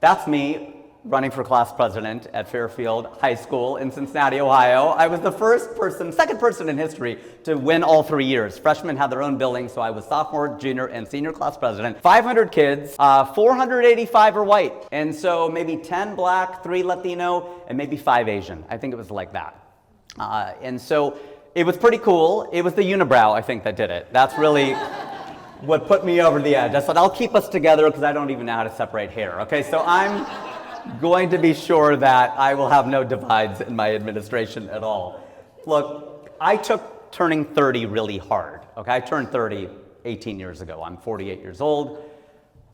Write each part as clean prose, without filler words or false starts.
That's me running for class president at Fairfield High School in Cincinnati, Ohio. I was the second person in history to win all 3 years. Freshmen had their own building, so I was sophomore, junior, and senior class president. 500 kids, 485 are white, and so maybe 10 black, 3 Latino, and maybe 5 Asian. I think it was like that. And so it was pretty cool. It was the unibrow, I think, that did it. That's really what put me over the edge. I said, I'll keep us together because I don't even know how to separate hair. Okay, so I'm going to be sure that I will have no divides in my administration at all. Look, I took turning 30 really hard. Okay, I turned 30 18 years ago. I'm 48 years old.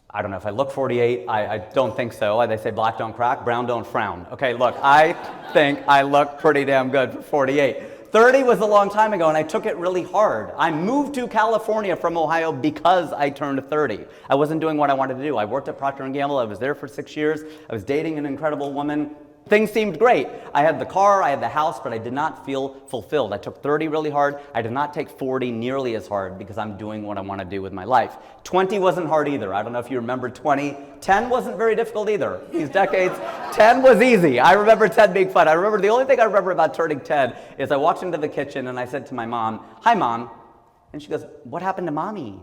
I don't know if I look 48. I don't think so. They say black don't crack, brown don't frown. Okay, look, I think I look pretty damn good for 48. 30 was a long time ago, and I took it really hard. I moved to California from Ohio because I turned 30. I wasn't doing what I wanted to do. I worked at Procter & Gamble. I was there for 6 years. I was dating an incredible woman. Things seemed great. I had the car, I had the house, but I did not feel fulfilled. I took 30 really hard. I did not take 40 nearly as hard because I'm doing what I want to do with my life. 20 wasn't hard either. I don't know if you remember 20. 10 wasn't very difficult either. These decades, 10 was easy. I remember 10 being fun. The only thing I remember about turning 10 is I walked into the kitchen and I said to my mom, "Hi, Mom." And she goes, "What happened to Mommy?"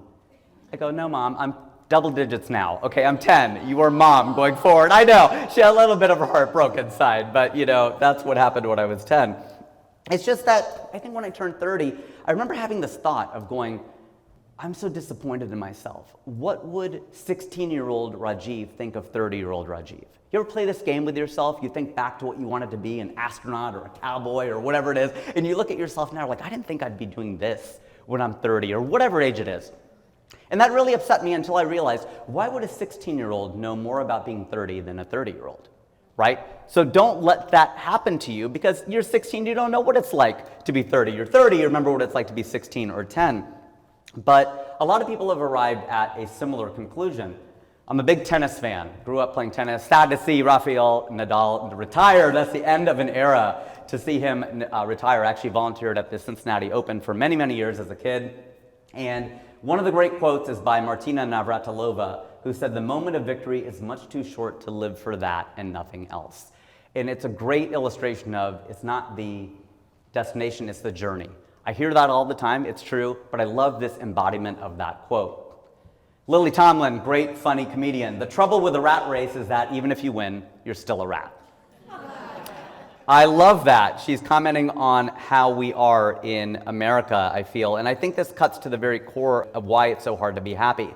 I go, "No, Mom, I'm double digits now. Okay, I'm 10. You are Mom going forward." I know, she had a little bit of her heart broke inside, but that's what happened when I was 10. It's just that I think when I turned 30, I remember having this thought of going, I'm so disappointed in myself. What would 16-year-old Rajiv think of 30-year-old Rajiv? You ever play this game with yourself? You think back to what you wanted to be, an astronaut or a cowboy or whatever it is, and you look at yourself now like, I didn't think I'd be doing this when I'm 30 or whatever age it is. And that really upset me until I realized, why would a 16-year-old know more about being 30 than a 30-year-old, right? So don't let that happen to you because you're 16, you don't know what it's like to be 30. You're 30, you remember what it's like to be 16 or 10. But a lot of people have arrived at a similar conclusion. I'm a big tennis fan, grew up playing tennis. Sad to see Rafael Nadal retire. That's the end of an era to see him retire. I actually volunteered at the Cincinnati Open for many, many years as a kid. And one of the great quotes is by Martina Navratilova, who said, "The moment of victory is much too short to live for that and nothing else." And it's a great illustration of it's not the destination, it's the journey. I hear that all the time, it's true, but I love this embodiment of that quote. Lily Tomlin, great funny comedian. The trouble with the rat race is that even if you win, you're still a rat. I love that. She's commenting on how we are in America, I feel. And I think this cuts to the very core of why it's so hard to be happy.